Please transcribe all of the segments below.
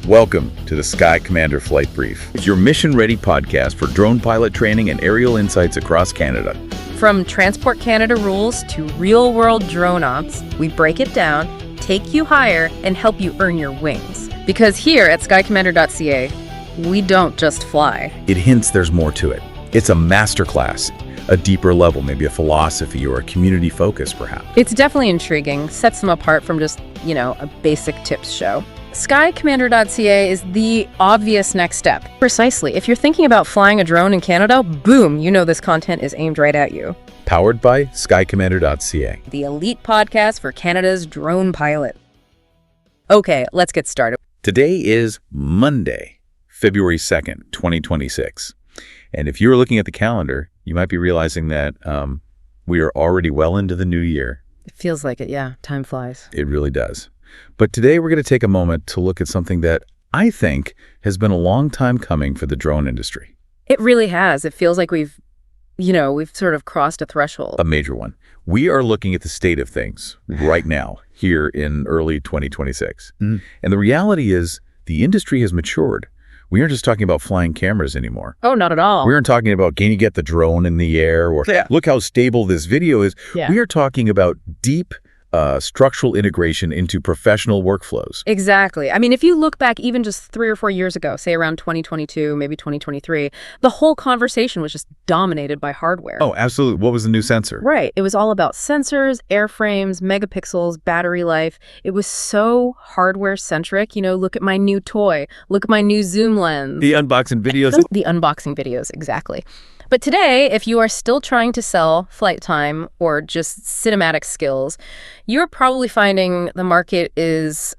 Welcome to the Sky Commander Flight Brief. It's your mission-ready podcast for drone pilot training and aerial insights across Canada. From Transport Canada rules to real-world drone ops, we break it down, take you higher, and help you earn your wings. Because here at skycommander.ca, we don't just fly. It hints there's more to it. It's a masterclass, a deeper level, maybe a philosophy or a community focus, perhaps. It's definitely intriguing, sets them apart from just, a basic tips show. Skycommander.ca is the obvious next step. Precisely. If you're thinking about flying a drone in Canada, boom, this content is aimed right at you. Powered by skycommander.ca. The elite podcast for Canada's drone pilot. Okay, let's get started. Today is Monday, February 2nd, 2026. And if you're looking at the calendar, you might be realizing that we are already well into the new year. It feels like it, yeah. Time flies. It really does. But today we're going to take a moment to look at something that I think has been a long time coming for the drone industry. It really has. It feels like we've sort of crossed a threshold. A major one. We are looking at the state of things right now, here in early 2026. And the reality is the industry has matured. We aren't just talking about flying cameras anymore. Oh, not at all. We aren't talking about, can you get the drone in the air? Or look how stable this video is. Yeah. We are talking about deep structural integration into professional workflows. Exactly. I mean, if you look back even just 3 or 4 years ago, say around 2022, maybe 2023, the whole conversation was just dominated by hardware. Oh, absolutely. What was the new sensor? Right. It was all about sensors, airframes, megapixels, battery life. It was so hardware-centric. Look at my new toy. Look at my new zoom lens. The unboxing videos. The unboxing videos, exactly. But today, if you are still trying to sell flight time or just cinematic skills, you're probably finding the market is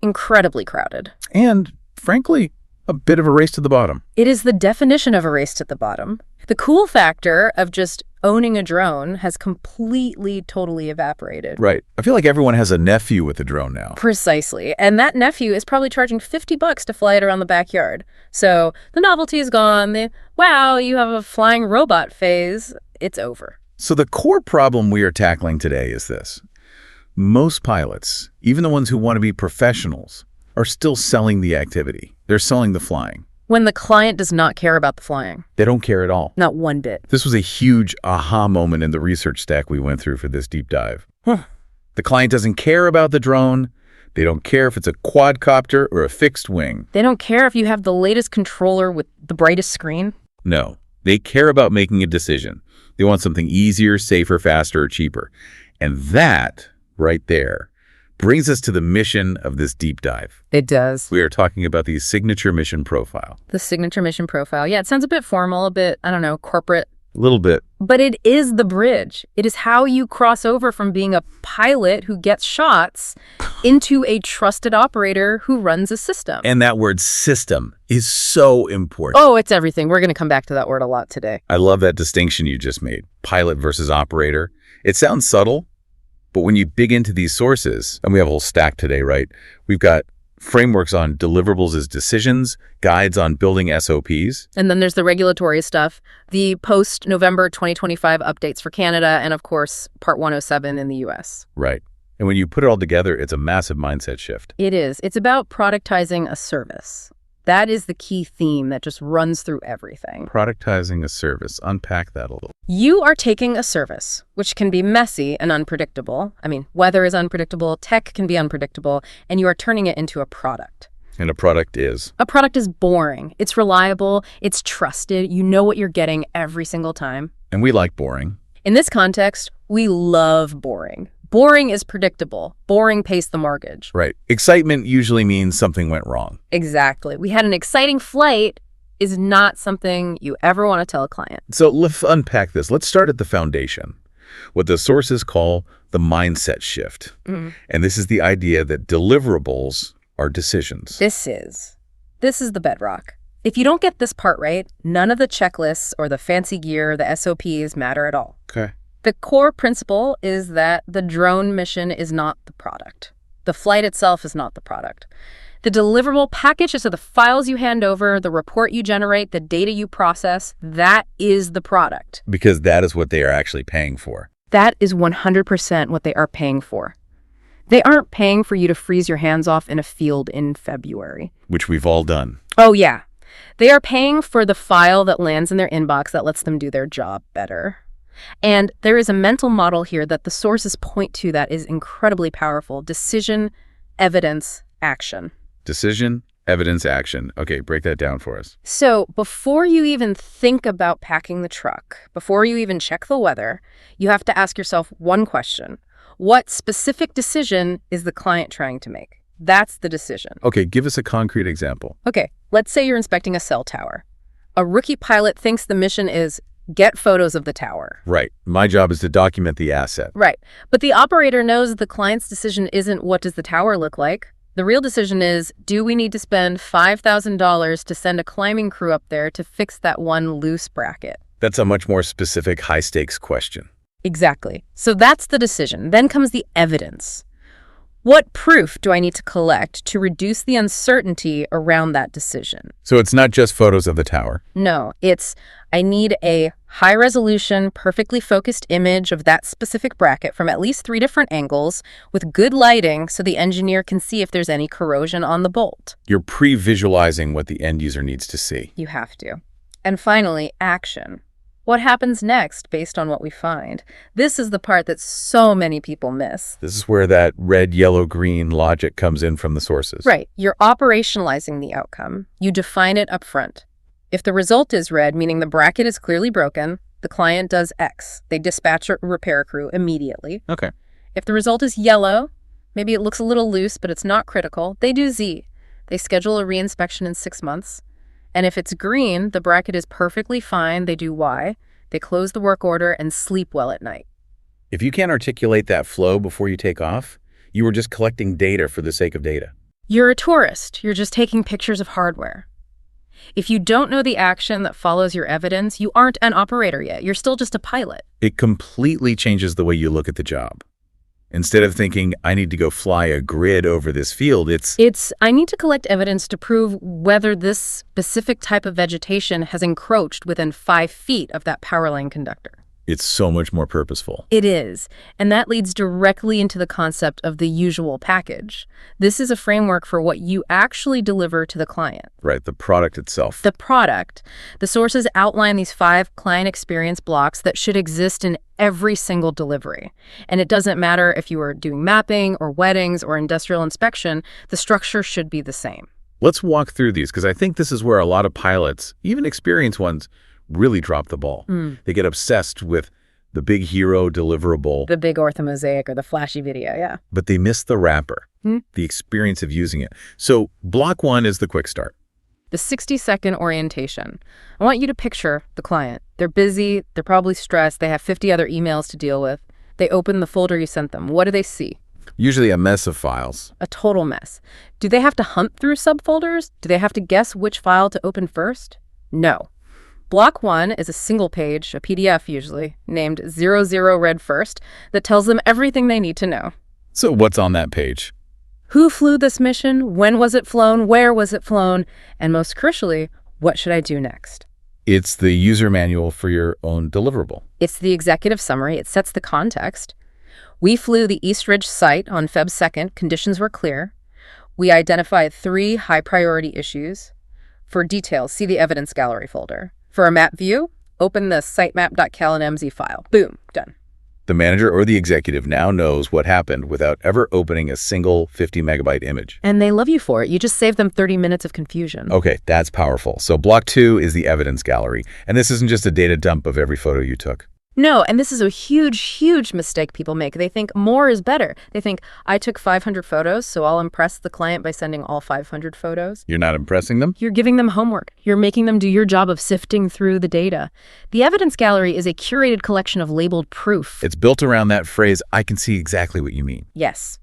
incredibly crowded. And, frankly, a bit of a race to the bottom. It is the definition of a race to the bottom. The cool factor of just owning a drone has completely, totally evaporated. Right. I feel like everyone has a nephew with a drone now. Precisely. And that nephew is probably charging $50 to fly it around the backyard. So the novelty is gone. Wow, you have a flying robot phase. It's over. So the core problem we are tackling today is this. Most pilots, even the ones who want to be professionals, are still selling the activity. They're selling the flying. When the client does not care about the flying. They don't care at all. Not one bit. This was a huge aha moment in the research stack we went through for this deep dive. The client doesn't care about the drone. They don't care if it's a quadcopter or a fixed wing. They don't care if you have the latest controller with the brightest screen. No, they care about making a decision. They want something easier, safer, faster, or cheaper. And that, right there, brings us to the mission of this deep dive. It does. We are talking about the signature mission profile. The signature mission profile. Yeah, it sounds a bit formal, a bit, corporate. A little bit. But it is the bridge. It is how you cross over from being a pilot who gets shots into a trusted operator who runs a system. And that word system is so important. Oh, it's everything. We're going to come back to that word a lot today. I love that distinction you just made. Pilot versus operator. It sounds subtle, but when you dig into these sources, and we have a whole stack today, right? We've got frameworks on deliverables as decisions, guides on building SOPs. And then there's the regulatory stuff, the post-November 2025 updates for Canada, and of course, Part 107 in the US. Right. And when you put it all together, it's a massive mindset shift. It is. It's about productizing a service. That is the key theme that just runs through everything. Productizing a service. Unpack that a little. You are taking a service, which can be messy and unpredictable. Weather is unpredictable, tech can be unpredictable, and you are turning it into a product. And a product is? A product is boring. It's reliable. It's trusted. You know what you're getting every single time. And we like boring. In this context, we love boring. Boring is predictable. Boring pays the mortgage. Right. Excitement usually means something went wrong. Exactly. We had an exciting flight is not something you ever want to tell a client. So let's unpack this. Let's start at the foundation, what the sources call the mindset shift. And this is the idea that deliverables are decisions. This is the bedrock. If you don't get this part right, none of the checklists or the fancy gear, the SOPs matter at all. Okay. The core principle is that the drone mission is not the product. The flight itself is not the product. The deliverable package is the files you hand over, the report you generate, the data you process. That is the product. Because that is what they are actually paying for. That is 100% what they are paying for. They aren't paying for you to freeze your hands off in a field in February. Which we've all done. Oh, yeah. They are paying for the file that lands in their inbox that lets them do their job better. And there is a mental model here that the sources point to that is incredibly powerful. Decision, evidence, action. Decision, evidence, action. Okay, break that down for us. So before you even think about packing the truck, before you even check the weather, you have to ask yourself one question. What specific decision is the client trying to make? That's the decision. Okay, give us a concrete example. Okay, let's say you're inspecting a cell tower. A rookie pilot thinks the mission is get photos of the tower. Right. My job is to document the asset. Right. But the operator knows the client's decision isn't what does the tower look like. The real decision is, do we need to spend $5,000 to send a climbing crew up there to fix that one loose bracket? That's a much more specific, high-stakes question. Exactly. So that's the decision. Then comes the evidence. What proof do I need to collect to reduce the uncertainty around that decision? So it's not just photos of the tower. No, I need a high-resolution, perfectly focused image of that specific bracket from at least 3 different angles with good lighting so the engineer can see if there's any corrosion on the bolt. You're pre-visualizing what the end user needs to see. You have to. And finally, action. What happens next based on what we find? This is the part that so many people miss. This is where that red, yellow, green logic comes in from the sources. Right. You're operationalizing the outcome. You define it up front. If the result is red, meaning the bracket is clearly broken, the client does X. They dispatch a repair crew immediately. Okay. If the result is yellow, maybe it looks a little loose, but it's not critical, they do Z. They schedule a reinspection in 6 months. And if it's green, the bracket is perfectly fine, they do Y. They close the work order and sleep well at night. If you can't articulate that flow before you take off, you were just collecting data for the sake of data. You're a tourist. You're just taking pictures of hardware. If you don't know the action that follows your evidence, you aren't an operator yet. You're still just a pilot. It completely changes the way you look at the job. Instead of thinking, I need to go fly a grid over this field, it's I need to collect evidence to prove whether this specific type of vegetation has encroached within 5 feet of that power line conductor. It's so much more purposeful. It is. And that leads directly into the concept of the usual package. This is a framework for what you actually deliver to the client. Right, the product itself. The product. The sources outline these 5 client experience blocks that should exist in every single delivery. And it doesn't matter if you are doing mapping or weddings or industrial inspection, the structure should be the same. Let's walk through these, because I think this is where a lot of pilots, even experienced ones, really drop the ball. They get obsessed with the big hero deliverable. The big orthomosaic or the flashy video, yeah. But they miss the wrapper, the experience of using it. So block 1 is the quick start. The 60-second orientation. I want you to picture the client. They're busy, they're probably stressed, they have 50 other emails to deal with. They open the folder you sent them. What do they see? Usually a mess of files. A total mess. Do they have to hunt through subfolders? Do they have to guess which file to open first? No. Block 1 is a single page, a PDF usually, named 00 Read First, that tells them everything they need to know. So what's on that page? Who flew this mission? When was it flown? Where was it flown? And most crucially, what should I do next? It's the user manual for your own deliverable. It's the executive summary. It sets the context. We flew the East Ridge site on Feb 2nd. Conditions were clear. We identified 3 high-priority issues. For details, see the evidence gallery folder. For a map view, open the sitemap.cal.mz file. Boom, done. The manager or the executive now knows what happened without ever opening a single 50-megabyte image. And they love you for it. You just saved them 30 minutes of confusion. Okay, that's powerful. So block 2 is the evidence gallery. And this isn't just a data dump of every photo you took. No, and this is a huge, huge mistake people make. They think more is better. They think, I took 500 photos, so I'll impress the client by sending all 500 photos. You're not impressing them? You're giving them homework. You're making them do your job of sifting through the data. The evidence gallery is a curated collection of labeled proof. It's built around that phrase, I can see exactly what you mean. Yes.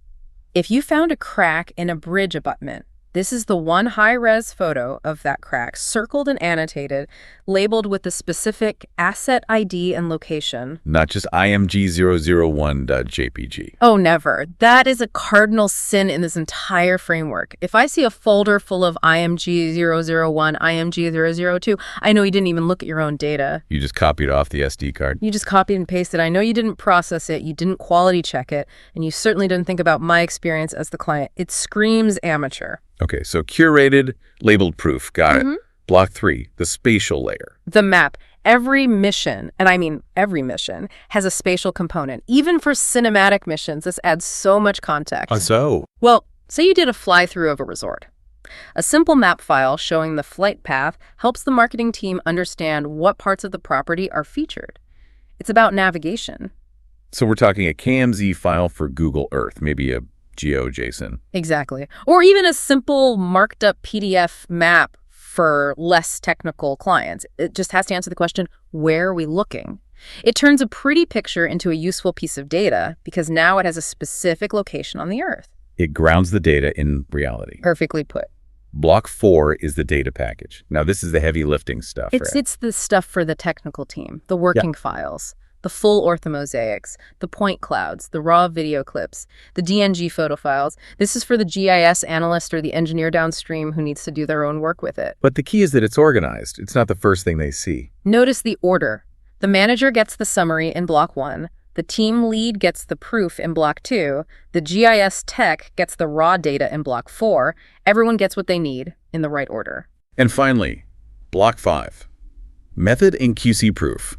If you found a crack in a bridge abutment, This is the one high-res photo of that crack, circled and annotated, labeled with the specific asset ID and location. Not just img001.jpg. Oh, never. That is a cardinal sin in this entire framework. If I see a folder full of img001, img002, I know you didn't even look at your own data. You just copied off the SD card. You just copied and pasted. I know you didn't process it, you didn't quality check it, and you certainly didn't think about my experience as the client. It screams amateur. Okay, so curated, labeled proof. Got it. Block 3, the spatial layer. The map. Every mission, and I mean every mission, has a spatial component. Even for cinematic missions, this adds so much context. So? Well, say you did a fly-through of a resort. A simple map file showing the flight path helps the marketing team understand what parts of the property are featured. It's about navigation. So we're talking a KMZ file for Google Earth, maybe a GeoJSON. Exactly. Or even a simple marked up PDF map for less technical clients. It just has to answer the question, where are we looking? It turns a pretty picture into a useful piece of data because now it has a specific location on the Earth. It grounds the data in reality. Perfectly put. Block 4 is the data package. Now, this is the heavy lifting stuff. It's the stuff for the technical team, the working files, the full orthomosaics, the point clouds, the raw video clips, the DNG photo files. This is for the GIS analyst or the engineer downstream who needs to do their own work with it. But the key is that it's organized. It's not the first thing they see. Notice the order. The manager gets the summary in block 1. The team lead gets the proof in block 2. The GIS tech gets the raw data in block 4. Everyone gets what they need in the right order. And finally, block 5, method and QC proof.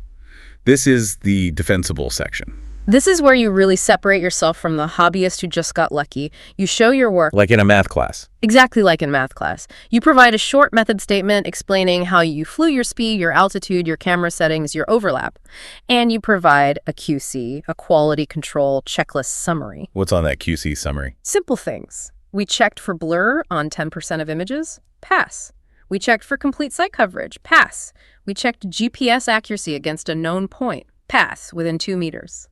This is the defensible section. This is where you really separate yourself from the hobbyist who just got lucky. You show your work. Like in a math class. Exactly like in math class. You provide a short method statement explaining how you flew your speed, your altitude, your camera settings, your overlap. And you provide a QC, a quality control checklist summary. What's on that QC summary? Simple things. We checked for blur on 10% of images. Pass. We checked for complete site coverage. Pass. We checked GPS accuracy against a known point. Pass, within 2 meters.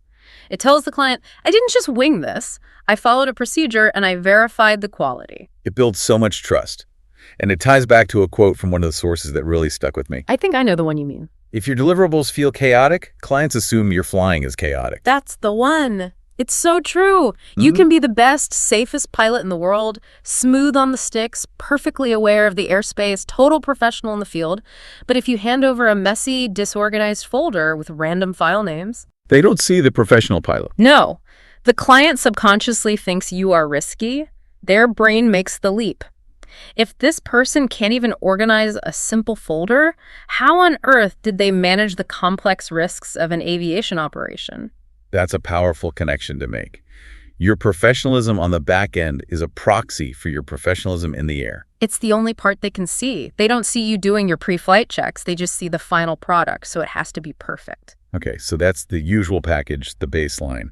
It tells the client, I didn't just wing this. I followed a procedure and I verified the quality. It builds so much trust. And it ties back to a quote from one of the sources that really stuck with me. I think I know the one you mean. If your deliverables feel chaotic, clients assume your flying is chaotic. That's the one. It's so true. You can be the best, safest pilot in the world, smooth on the sticks, perfectly aware of the airspace, total professional in the field. But if you hand over a messy, disorganized folder with random file names... They don't see the professional pilot. No. The client subconsciously thinks you are risky. Their brain makes the leap. If this person can't even organize a simple folder, how on earth did they manage the complex risks of an aviation operation? That's a powerful connection to make. Your professionalism on the back end is a proxy for your professionalism in the air. It's the only part they can see. They don't see you doing your pre-flight checks. They just see the final product, so it has to be perfect. Okay, so that's the usual package, the baseline.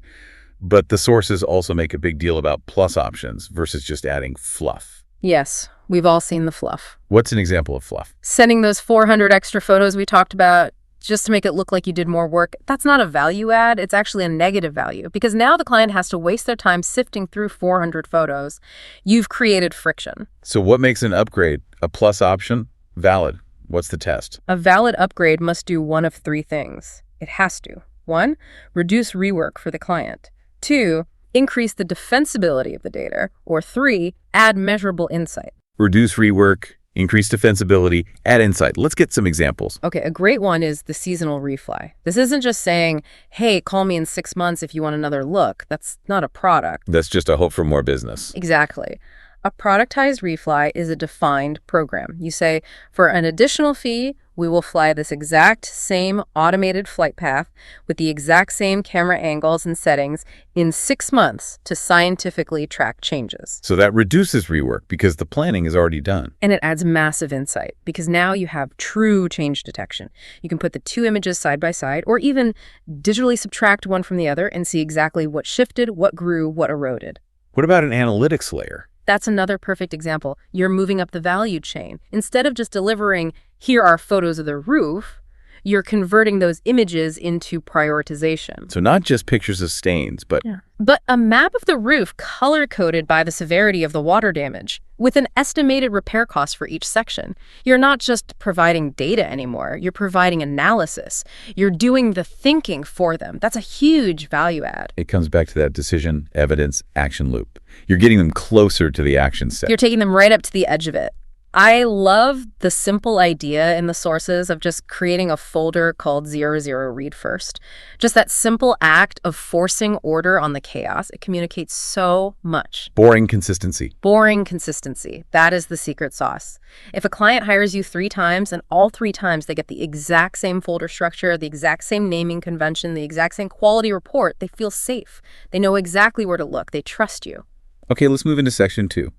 But the sources also make a big deal about plus options versus just adding fluff. Yes, we've all seen the fluff. What's an example of fluff? Sending those 400 extra photos we talked about just to make it look like you did more work, that's not a value add. It's actually a negative value because now the client has to waste their time sifting through 400 photos. You've created friction. So what makes an upgrade a plus option valid? What's the test? A valid upgrade must do one of 3 things. It has to. 1, reduce rework for the client. 2, increase the defensibility of the data. Or 3, add measurable insight. Reduce rework, increase defensibility, add insight. Let's get some examples. Okay, a great one is the seasonal refly. This isn't just saying, hey, call me in 6 months if you want another look. That's not a product. That's just a hope for more business. Exactly. A productized refly is a defined program. You say, for an additional fee, we will fly this exact same automated flight path with the exact same camera angles and settings in 6 months to scientifically track changes. So that reduces rework because the planning is already done. And it adds massive insight because now you have true change detection. You can put the 2 images side by side or even digitally subtract one from the other and see exactly what shifted, what grew, what eroded. What about an analytics layer? That's another perfect example. You're moving up the value chain. Instead of just delivering, here are photos of the roof, You're converting those images into prioritization. So not just pictures of stains, but But a map of the roof color-coded by the severity of the water damage, with an estimated repair cost for each section. You're not just providing data anymore, you're providing analysis. You're doing the thinking for them. That's a huge value add. it comes back to that decision, evidence, action loop. You're getting them closer to the action step. You're taking them right up to the edge of it. I love the simple idea in the sources of just creating a folder called 00 Read First. Just that simple act of forcing order on the chaos. It communicates so much. Boring consistency. Boring consistency. That is the secret sauce. If a client hires you 3 times and all 3 times they get the exact same folder structure, the exact same naming convention, the exact same quality report, they feel safe. They know exactly where to look. They trust you. Okay, let's move into section 2.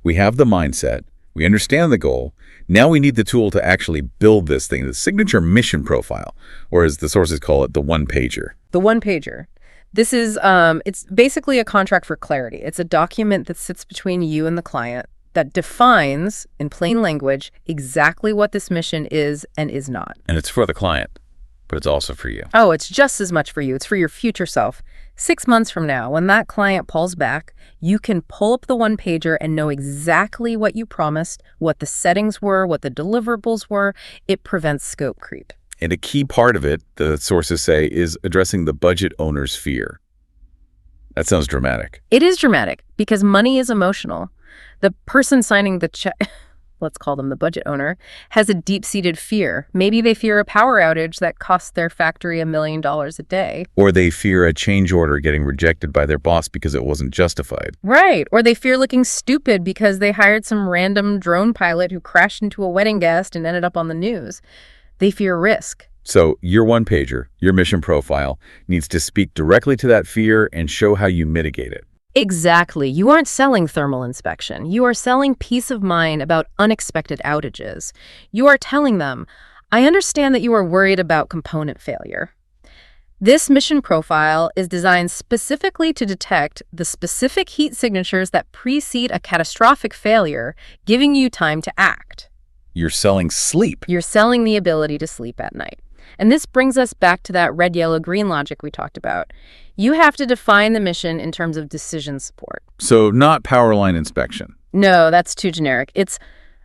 We have the mindset. We understand the goal. Now we need the tool to actually build this thing, the signature mission profile, or as the sources call it, the one-pager. The one-pager. This is, it's basically a contract for clarity. It's a document that sits between you and the client that defines, in plain language, exactly what this mission is and is not. And it's for the client, but it's also for you. Oh, it's just as much for you. It's for your future self. 6 months from now, when that client pulls back, you can pull up the one-pager and know exactly what you promised, what the settings were, what the deliverables were. It prevents scope creep. And a key part of it, the sources say, is addressing the budget owner's fear. That sounds dramatic. It is dramatic because money is emotional. The person signing the check, let's call them the budget owner, has a deep-seated fear. Maybe they fear a power outage that costs their factory $1 million a day. Or they fear a change order getting rejected by their boss because it wasn't justified. Right. Or they fear looking stupid because they hired some random drone pilot who crashed into a wedding guest and ended up on the news. They fear risk. So your one-pager, your mission profile, needs to speak directly to that fear and show how you mitigate it. Exactly. You aren't selling thermal inspection. You are selling peace of mind about unexpected outages. You are telling them, I understand that you are worried about component failure. This mission profile is designed specifically to detect the specific heat signatures that precede a catastrophic failure, giving you time to act. You're selling sleep. You're selling the ability to sleep at night. And this brings us back to that red, yellow, green logic we talked about. You have to define the mission in terms of decision support. So not power line inspection. No, that's too generic. It's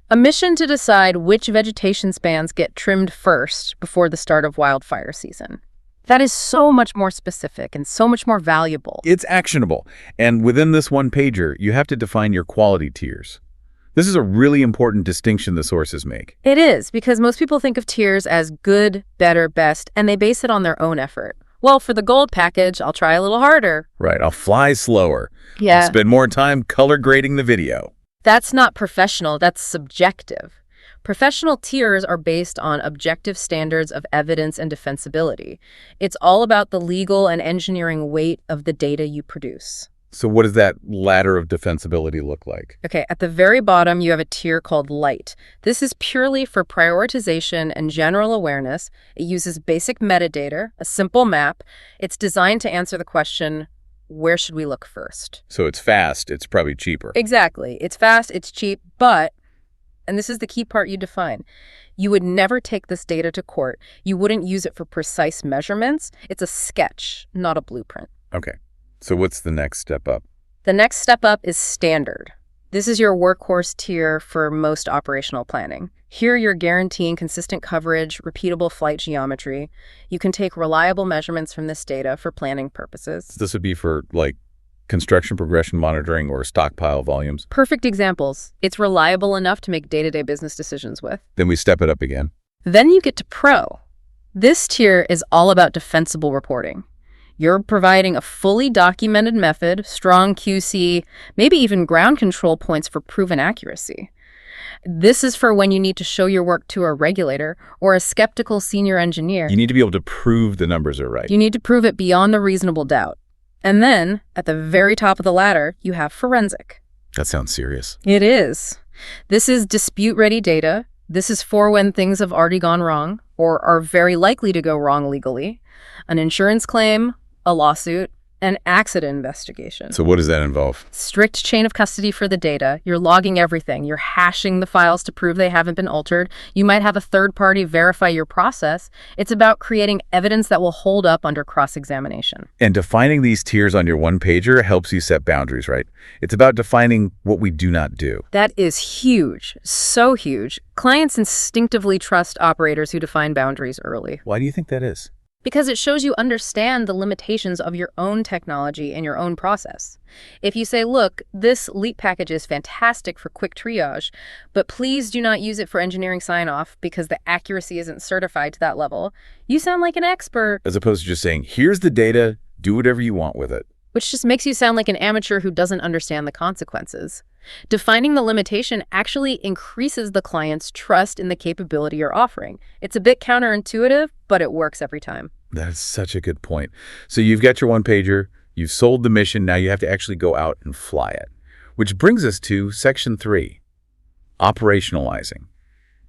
a mission to decide which vegetation spans get trimmed first before the start of wildfire season. That is so much more specific and so much more valuable. It's actionable. And within this one-pager, you have to define your quality tiers. This is a really important distinction the sources make. It is, because most people think of tiers as good, better, best, and they base it on their own effort. Well, for the gold package, I'll try a little harder. Right, I'll fly slower. Yeah. I'll spend more time color grading the video. That's not professional, that's subjective. Professional tiers are based on objective standards of evidence and defensibility. It's all about the legal and engineering weight of the data you produce. So what does that ladder of defensibility look like? Okay, at the very bottom, you have a tier called Light. This is purely for prioritization and general awareness. It uses basic metadata, a simple map. It's designed to answer the question, where should we look first? So it's fast, it's probably cheaper. Exactly. It's fast, it's cheap, but, and this is the key part you define, you would never take this data to court. You wouldn't use it for precise measurements. It's a sketch, not a blueprint. Okay. So what's the next step up? The next step up is Standard. This is your workhorse tier for most operational planning. Here you're guaranteeing consistent coverage, repeatable flight geometry. You can take reliable measurements from this data for planning purposes. This would be for, like, construction progression monitoring or stockpile volumes. Perfect examples. It's reliable enough to make day-to-day business decisions with. Then we step it up again. Then you get to Pro. This tier is all about defensible reporting. You're providing a fully documented method, strong QC, maybe even ground control points for proven accuracy. This is for when you need to show your work to a regulator or a skeptical senior engineer. You need to be able to prove the numbers are right. You need to prove it beyond a reasonable doubt. And then, at the very top of the ladder, you have Forensic. That sounds serious. It is. This is dispute-ready data. This is for when things have already gone wrong or are very likely to go wrong legally. An insurance claim, a lawsuit, An accident investigation. So what does that involve? Strict chain of custody for the data. You're logging everything. You're hashing the files to prove they haven't been altered. You might have a third party verify your process. It's about creating evidence that will hold up under cross-examination. And defining these tiers on your one-pager helps you set boundaries, right? It's about defining what we do not do. That is huge. So huge. Clients instinctively trust operators who define boundaries early. Why do you think that is? Because it shows you understand the limitations of your own technology and your own process. If you say, look, this LEAP package is fantastic for quick triage, but please do not use it for engineering sign-off because the accuracy isn't certified to that level, you sound like an expert. As opposed to just saying, here's the data, do whatever you want with it. Which just makes you sound like an amateur who doesn't understand the consequences. Defining the limitation actually increases the client's trust in the capability you're offering. It's a bit counterintuitive, but it works every time. That's such a good point. So you've got your one-pager, you've sold the mission, now you have to actually go out and fly it. Which brings us to Section 3, operationalizing.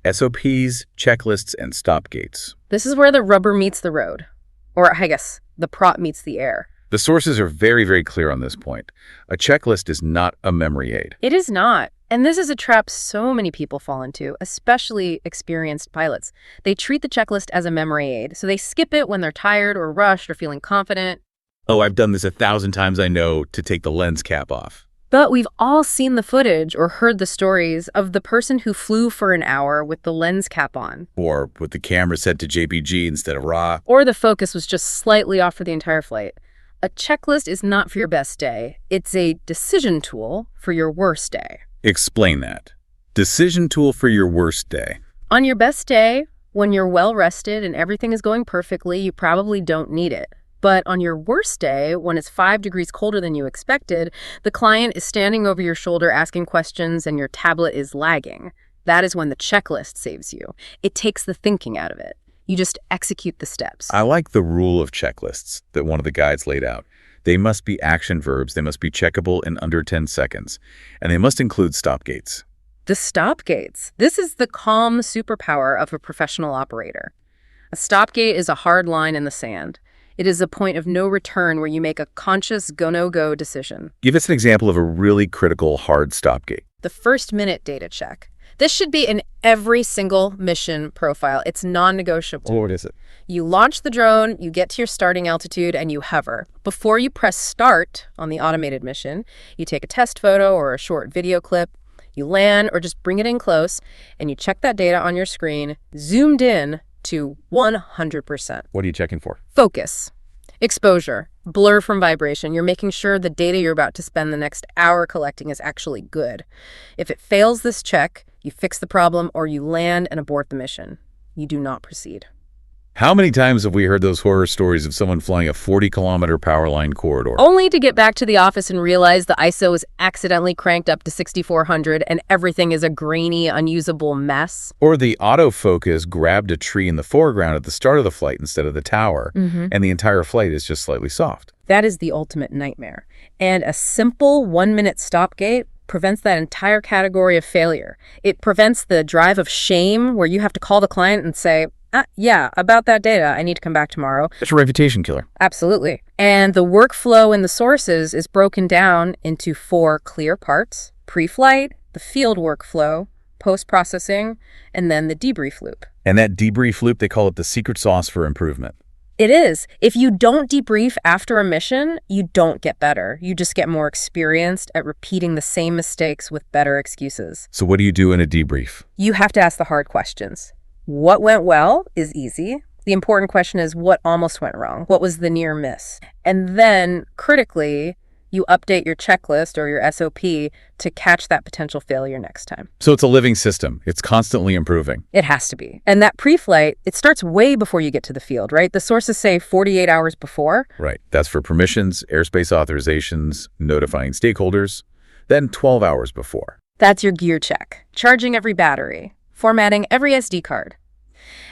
SOPs, checklists, and stop gates. This is where the rubber meets the road. Or I guess, the prop meets the air. The sources are very, very clear on this point. A checklist is not a memory aid. It is not. And this is a trap so many people fall into, especially experienced pilots. They treat the checklist as a memory aid, so they skip it when they're tired or rushed or feeling confident. Oh, I've done this 1,000 times, I know, to take the lens cap off. But we've all seen the footage or heard the stories of the person who flew for an hour with the lens cap on. Or with the camera set to JPG instead of RAW. Or the focus was just slightly off for the entire flight. A checklist is not for your best day. It's a decision tool for your worst day. Explain that. Decision tool for your worst day. On your best day, when you're well rested and everything is going perfectly, you probably don't need it. But on your worst day, when it's 5 degrees colder than you expected, the client is standing over your shoulder asking questions and your tablet is lagging. That is when the checklist saves you. It takes the thinking out of it. You just execute the steps. I like the rule of checklists that one of the guides laid out. They must be action verbs, they must be checkable in under 10 seconds, and they must include stop gates. The stop gates. This is the calm superpower of a professional operator. A stop gate is a hard line in the sand. It is a point of no return where you make a conscious go-no-go decision. Give us an example of a really critical hard stop gate. The first-minute data check. This should be in every single mission profile. It's non-negotiable. What is it? You launch the drone, you get to your starting altitude, and you hover. Before you press start on the automated mission, you take a test photo or a short video clip, you land or just bring it in close, and you check that data on your screen, zoomed in to 100%. What are you checking for? Focus, exposure, blur from vibration. You're making sure the data you're about to spend the next hour collecting is actually good. If it fails this check, you fix the problem or you land and abort the mission. You do not proceed. How many times have we heard those horror stories of someone flying a 40-kilometer power line corridor? Only to get back to the office and realize the ISO is accidentally cranked up to 6400 and everything is a grainy, unusable mess. Or the autofocus grabbed a tree in the foreground at the start of the flight instead of the tower, and the entire flight is just slightly soft. That is the ultimate nightmare. And a simple 1-minute stop gate prevents that entire category of failure. It prevents the drive of shame where you have to call the client and say, yeah, about that data, I need to come back tomorrow. That's a reputation killer. Absolutely. And the workflow in the sources is broken down into 4 clear parts: pre-flight, the field workflow, post-processing, and then the debrief loop. And that debrief loop, they call it the secret sauce for improvement. It is. If you don't debrief after a mission, you don't get better. You just get more experienced at repeating the same mistakes with better excuses. So what do you do in a debrief? You have to ask the hard questions. What went well is easy. The important question is what almost went wrong? What was the near miss? And then, critically, you update your checklist or your SOP to catch that potential failure next time. So it's a living system. It's constantly improving. It has to be. And that pre-flight, it starts way before you get to the field, right? The sources say 48 hours before. Right. That's for permissions, airspace authorizations, notifying stakeholders. Then 12 hours before. That's your gear check. Charging every battery, formatting every SD card,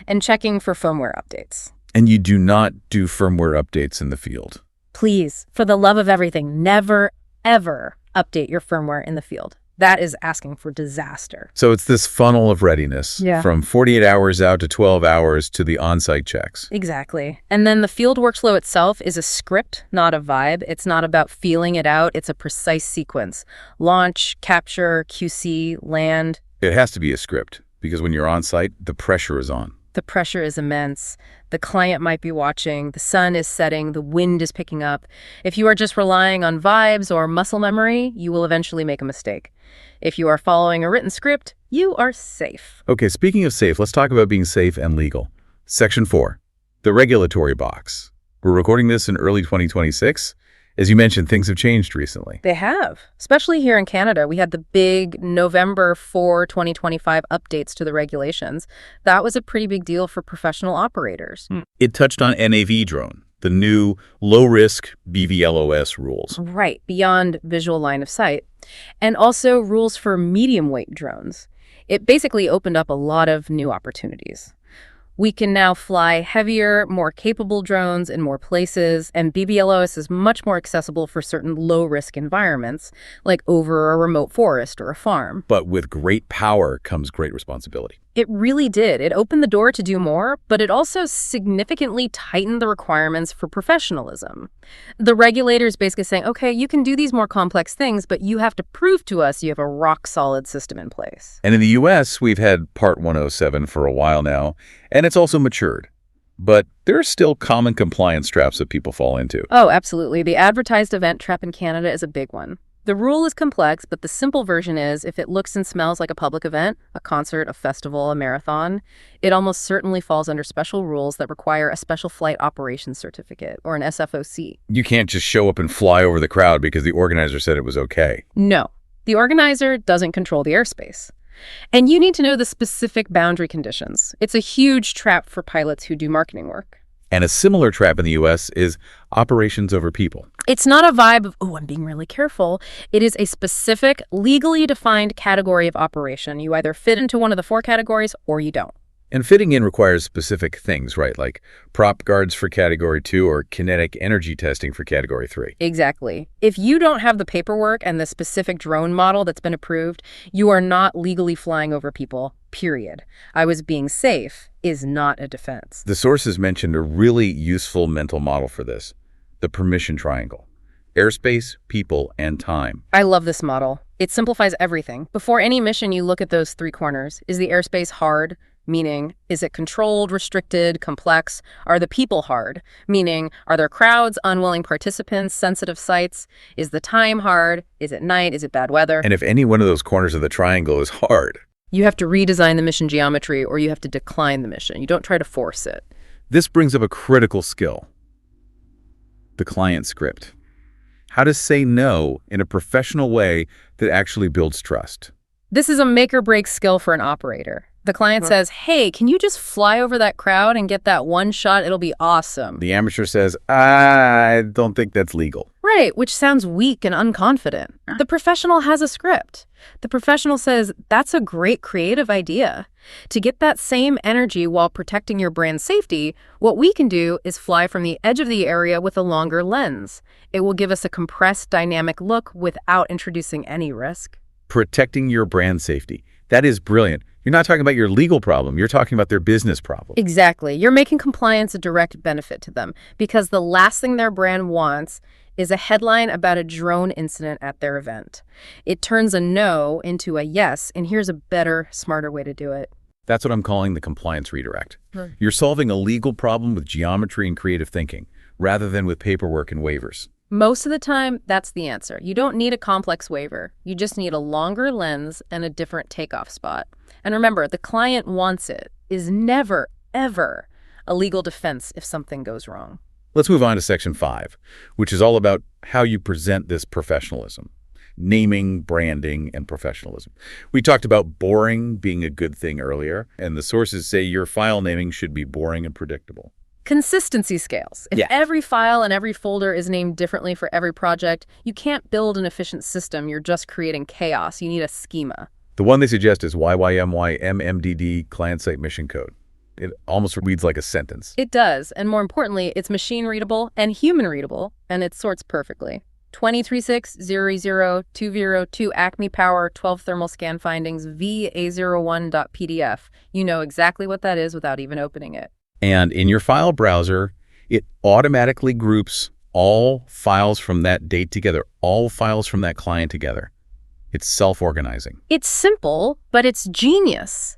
and checking for firmware updates. And you do not do firmware updates in the field. Please, for the love of everything, never, ever update your firmware in the field. That is asking for disaster. So it's this funnel of readiness Yeah. from 48 hours out to 12 hours to the on-site checks. Exactly. And then the field workflow itself is a script, not a vibe. It's not about feeling it out. It's a precise sequence. Launch, capture, QC, land. It has to be a script because when you're on-site, the pressure is on. The pressure is immense. The client might be watching. The sun is setting. The wind is picking up. If you are just relying on vibes or muscle memory, you will eventually make a mistake. If you are following a written script, you are safe. Okay, speaking of safe, let's talk about being safe and legal. Section 4, the regulatory box. We're recording this in early 2026. As you mentioned, things have changed recently. They have, especially here in Canada. We had the big November 4, 2025 updates to the regulations. That was a pretty big deal for professional operators. It touched on NAV drone, the new low-risk BVLOS rules. Right, beyond visual line of sight. And also rules for medium-weight drones. It basically opened up a lot of new opportunities. We can now fly heavier, more capable drones in more places, and BVLOS is much more accessible for certain low-risk environments, like over a remote forest or a farm. But with great power comes great responsibility. It really did. It opened the door to do more, but it also significantly tightened the requirements for professionalism. The regulators basically saying, okay, you can do these more complex things, but you have to prove to us you have a rock-solid system in place. And in the U.S., we've had Part 107 for a while now, and it's also matured. But there are still common compliance traps that people fall into. Oh, absolutely. The advertised event trap in Canada is a big one. The rule is complex, but the simple version is if it looks and smells like a public event, a concert, a festival, a marathon, it almost certainly falls under special rules that require a special flight operations certificate, or an SFOC. You can't just show up and fly over the crowd because the organizer said it was okay. No, the organizer doesn't control the airspace. And you need to know the specific boundary conditions. It's a huge trap for pilots who do marketing work. And a similar trap in the U.S. is operations over people. It's not a vibe of, oh, I'm being really careful. It is a specific, legally defined category of operation. You either fit into one of the 4 categories or you don't. And fitting in requires specific things, right? Like prop guards for Category 2 or kinetic energy testing for Category 3. Exactly. If you don't have the paperwork and the specific drone model that's been approved, you are not legally flying over people, period. I was being safe is not a defense. The sources mentioned a really useful mental model for this, the permission triangle. Airspace, people, and time. I love this model. It simplifies everything. Before any mission, you look at those 3 corners. Is the airspace hard? Meaning, is it controlled, restricted, complex? Are the people hard? Meaning, are there crowds, unwilling participants, sensitive sites? Is the time hard? Is it night? Is it bad weather? And if any one of those corners of the triangle is hard, you have to redesign the mission geometry or you have to decline the mission. You don't try to force it. this brings up a critical skill, the client script. How to say no in a professional way that actually builds trust. This is a make-or-break skill for an operator. The client says, hey, can you just fly over that crowd and get that one shot? It'll be awesome. The amateur says, I don't think that's legal. Right, which sounds weak and unconfident. The professional has a script. The professional says, that's a great creative idea. To get that same energy while protecting your brand safety, what we can do is fly from the edge of the area with a longer lens. It will give us a compressed, dynamic look without introducing any risk. Protecting your brand safety. That is brilliant. You're not talking about your legal problem. You're talking about their business problem. Exactly. You're making compliance a direct benefit to them because the last thing their brand wants is a headline about a drone incident at their event. It turns a no into a yes, and here's a better, smarter way to do it. That's what I'm calling the compliance redirect. You're solving a legal problem with geometry and creative thinking, rather than with paperwork and waivers. Most of the time, that's the answer. You don't need a complex waiver. You just need a longer lens and a different takeoff spot. And remember, the client wants it is never, ever a legal defense if something goes wrong. Let's move on to Section 5, which is all about how you present this professionalism. Naming, branding, and professionalism. We talked about boring being a good thing earlier, and the sources say your file naming should be boring and predictable. Consistency scales. If every file and every folder is named differently for every project, you can't build an efficient system. You're just creating chaos. You need a schema. The one they suggest is YYMYMMDD client-site mission code. It almost reads like a sentence. It does, and more importantly, it's machine-readable and human-readable, and it sorts perfectly. 236002002 Acme Power 12 thermal scan findings VA01.pdf. You know exactly what that is without even opening it. And in your file browser, it automatically groups all files from that date together, all files from that client together. It's self-organizing. It's simple, but it's genius.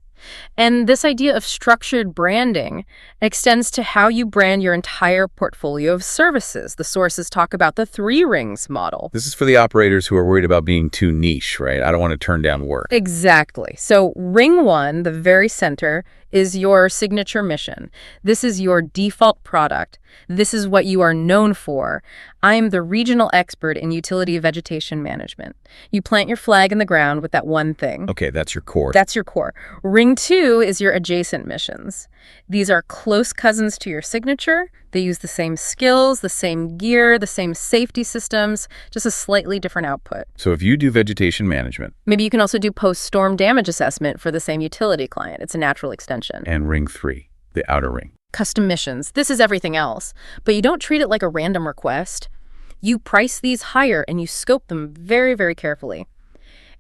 And this idea of structured branding extends to how you brand your entire portfolio of services. The sources talk about the 3 rings model. This is for the operators who are worried about being too niche, right? I don't want to turn down work. Exactly. So ring 1, the very center, is your signature mission. This is your default product. This is what you are known for. I'm the regional expert in utility vegetation management. You plant your flag in the ground with that one thing. Okay, that's your core. That's your core. Ring 2 is your adjacent missions. These are close cousins to your signature. They use the same skills, the same gear, the same safety systems, just a slightly different output. So if you do vegetation management. Maybe you can also do post-storm damage assessment for the same utility client. It's a natural extension. And ring 3, the outer ring. Custom missions. This is everything else. But you don't treat it like a random request. You price these higher and you scope them very, very carefully.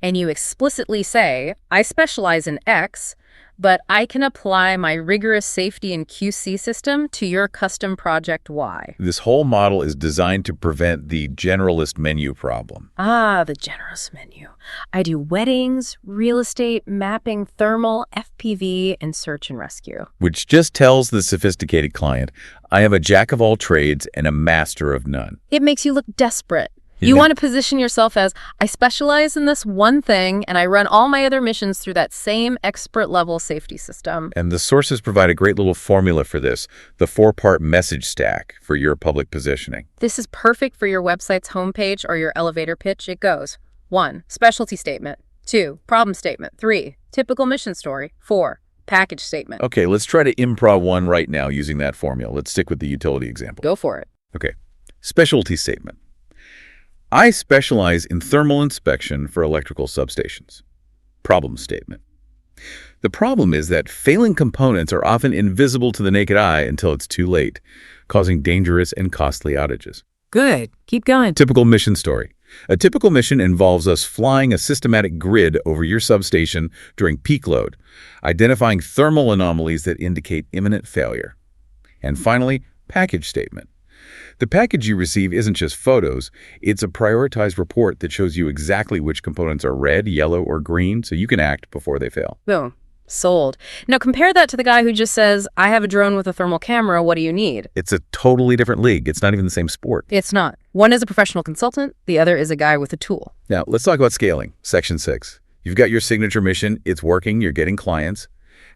And you explicitly say, I specialize in X, but I can apply my rigorous safety and QC system to your custom project Y. This whole model is designed to prevent the generalist menu problem. Ah, the generous menu. I do weddings, real estate, mapping, thermal, FPV, and search and rescue. Which just tells the sophisticated client, I am a jack of all trades and a master of none. It makes you look desperate. You want to position yourself as, I specialize in this one thing, and I run all my other missions through that same expert-level safety system. And the sources provide a great little formula for this, the 4-part message stack for your public positioning. This is perfect for your website's homepage or your elevator pitch. It goes, 1, specialty statement. 2, problem statement. 3, typical mission story. 4, package statement. Okay, let's try to improv one right now using that formula. Let's stick with the utility example. Go for it. Okay, specialty statement. I specialize in thermal inspection for electrical substations. Problem statement. The problem is that failing components are often invisible to the naked eye until it's too late, causing dangerous and costly outages. Good. Keep going. Typical mission story. A typical mission involves us flying a systematic grid over your substation during peak load, identifying thermal anomalies that indicate imminent failure. And finally, package statement. The package you receive isn't just photos, it's a prioritized report that shows you exactly which components are red, yellow, or green, so you can act before they fail. Boom. Sold. Now compare that to the guy who just says, I have a drone with a thermal camera, what do you need? It's a totally different league. It's not even the same sport. It's not. One is a professional consultant, the other is a guy with a tool. Now, let's talk about scaling. Section 6. You've got your signature mission, it's working, you're getting clients.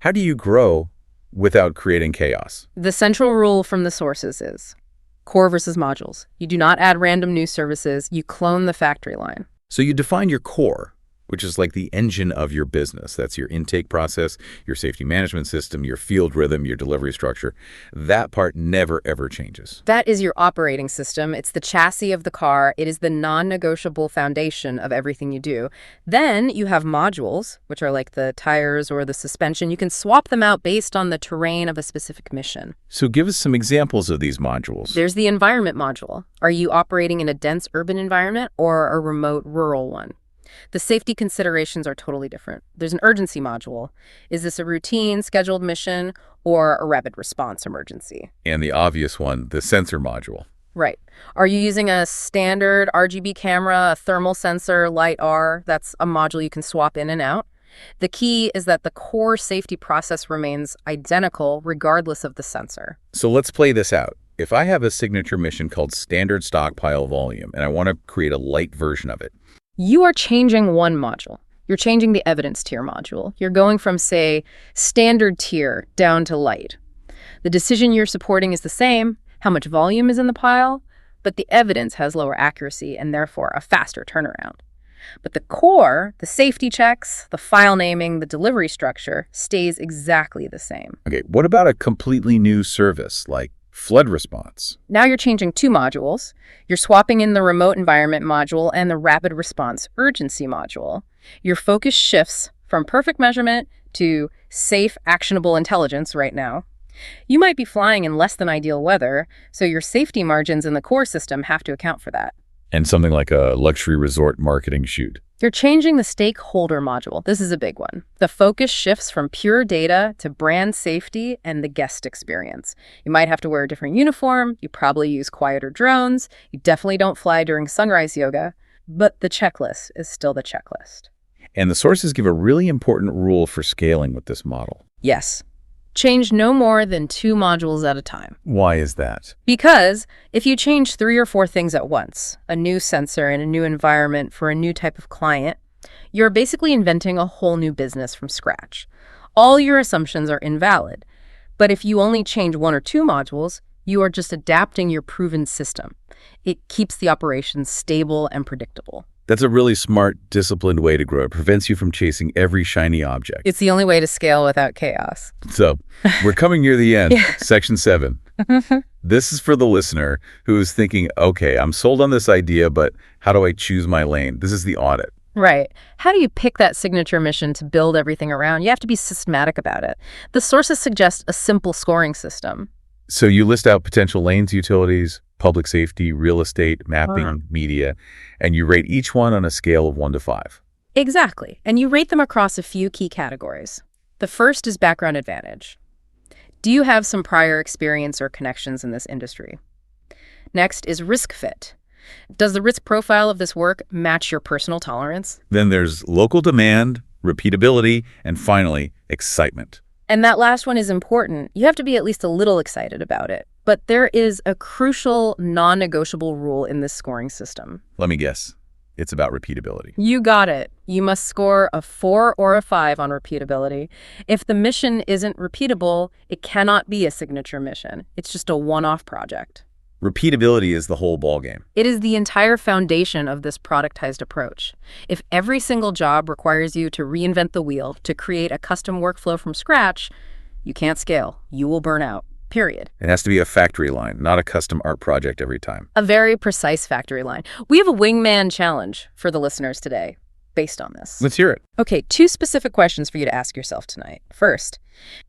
How do you grow without creating chaos? The central rule from the sources is core versus modules. You do not add random new services. You clone the factory line. So you define your core, which is like the engine of your business. That's your intake process, your safety management system, your field rhythm, your delivery structure. That part never, ever changes. That is your operating system. It's the chassis of the car. It is the non-negotiable foundation of everything you do. Then you have modules, which are like the tires or the suspension. You can swap them out based on the terrain of a specific mission. So give us some examples of these modules. There's the environment module. Are you operating in a dense urban environment or a remote rural one? The safety considerations are totally different. There's an urgency module. Is this a routine, scheduled mission, or a rapid response emergency? And the obvious one, the sensor module. Right. Are you using a standard RGB camera, a thermal sensor, LiDAR? That's a module you can swap in and out. The key is that the core safety process remains identical regardless of the sensor. So let's play this out. If I have a signature mission called standard stockpile volume, and I want to create a light version of it, you are changing one module. You're changing the evidence tier module. You're going from, say, standard tier down to light. The decision you're supporting is the same, how much volume is in the pile, but the evidence has lower accuracy and therefore a faster turnaround. But the core, the safety checks, the file naming, the delivery structure stays exactly the same. Okay, what about a completely new service like flood response? Now you're changing two modules. You're swapping in the remote environment module and the rapid response urgency module. Your focus shifts from perfect measurement to safe, actionable intelligence right now. You might be flying in less than ideal weather, so your safety margins in the core system have to account for that. And something like a luxury resort marketing shoot. You're changing the stakeholder module. This is a big one. The focus shifts from pure data to brand safety and the guest experience. You might have to wear a different uniform. You probably use quieter drones. You definitely don't fly during sunrise yoga. But the checklist is still the checklist. And the sources give a really important rule for scaling with this model. Yes. Change no more than 2 modules at a time. Why is that? Because if you change 3 or 4 things at once, a new sensor in a new environment for a new type of client, you're basically inventing a whole new business from scratch. All your assumptions are invalid. But if you only change 1 or 2 modules, you are just adapting your proven system. It keeps the operations stable and predictable. That's a really smart, disciplined way to grow. It prevents you from chasing every shiny object. It's the only way to scale without chaos. So, we're coming near the end. Yeah. Section 7. This is for the listener who is thinking, okay, I'm sold on this idea, but how do I choose my lane? This is the audit. Right. How do you pick that signature mission to build everything around? You have to be systematic about it. The sources suggest a simple scoring system. So you list out potential lanes, utilities, public safety, real estate, mapping, media, and you rate each one on a scale of 1 to 5. Exactly. And you rate them across a few key categories. The first is background advantage. Do you have some prior experience or connections in this industry? Next is risk fit. Does the risk profile of this work match your personal tolerance? Then there's local demand, repeatability, and finally, excitement. And that last one is important. You have to be at least a little excited about it. But there is a crucial, non-negotiable rule in this scoring system. Let me guess. It's about repeatability. You got it. You must score a 4 or a 5 on repeatability. If the mission isn't repeatable, it cannot be a signature mission. It's just a one-off project. Repeatability is the whole ballgame. It is the entire foundation of this productized approach. If every single job requires you to reinvent the wheel, to create a custom workflow from scratch, you can't scale. You will burn out. Period. It has to be a factory line, not a custom art project every time. A very precise factory line. We have a wingman challenge for the listeners today based on this. Let's hear it. Okay, 2 specific questions for you to ask yourself tonight. First,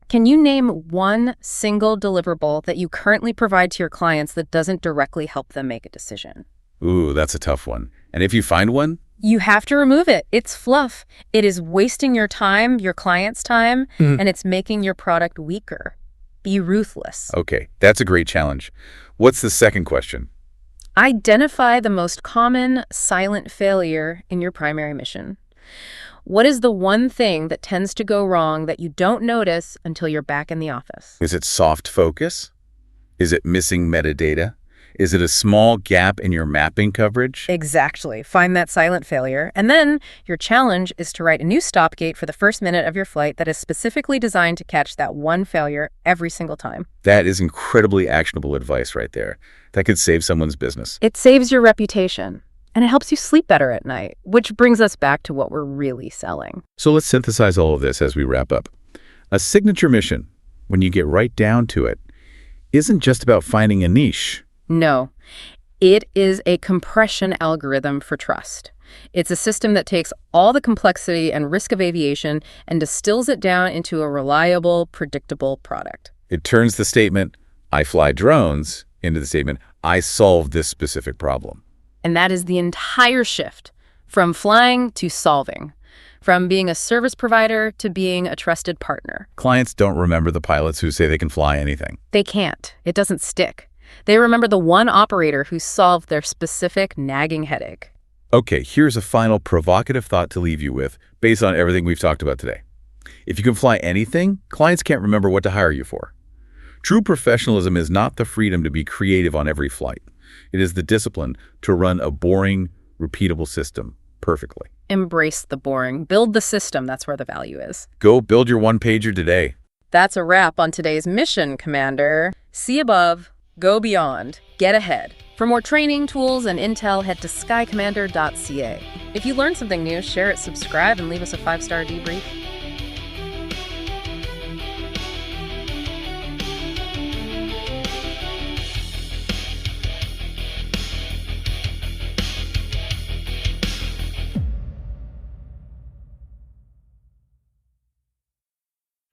can you name one single deliverable that you currently provide to your clients that doesn't directly help them make a decision? Ooh, that's a tough one. And if you find one? You have to remove it. It's fluff. It is wasting your time, your client's time, and it's making your product weaker. Be ruthless. Okay, that's a great challenge. What's the second question? Identify the most common silent failure in your primary mission. What is the one thing that tends to go wrong that you don't notice until you're back in the office? Is it soft focus? Is it missing metadata? Is it a small gap in your mapping coverage? Exactly. Find that silent failure. And then your challenge is to write a new stop gate for the first minute of your flight that is specifically designed to catch that one failure every single time. That is incredibly actionable advice right there. That could save someone's business. It saves your reputation, and it helps you sleep better at night, which brings us back to what we're really selling. So let's synthesize all of this as we wrap up. A signature mission, when you get right down to it, isn't just about finding a niche. No, it is a compression algorithm for trust. It's a system that takes all the complexity and risk of aviation and distills it down into a reliable, predictable product. It turns the statement, I fly drones, into the statement, I solve this specific problem. And that is the entire shift from flying to solving, from being a service provider to being a trusted partner. Clients don't remember the pilots who say they can fly anything. They can't. It doesn't stick. They remember the one operator who solved their specific nagging headache. Okay, here's a final provocative thought to leave you with, based on everything we've talked about today. If you can fly anything, clients can't remember what to hire you for. True professionalism is not the freedom to be creative on every flight. It is the discipline to run a boring, repeatable system perfectly. Embrace the boring. Build the system. That's where the value is. Go build your one-pager today. That's a wrap on today's mission, Commander. See above. Go beyond. Get ahead. For more training, tools, and intel, head to skycommander.ca. If you learned something new, share it, subscribe, and leave us a 5-star debrief.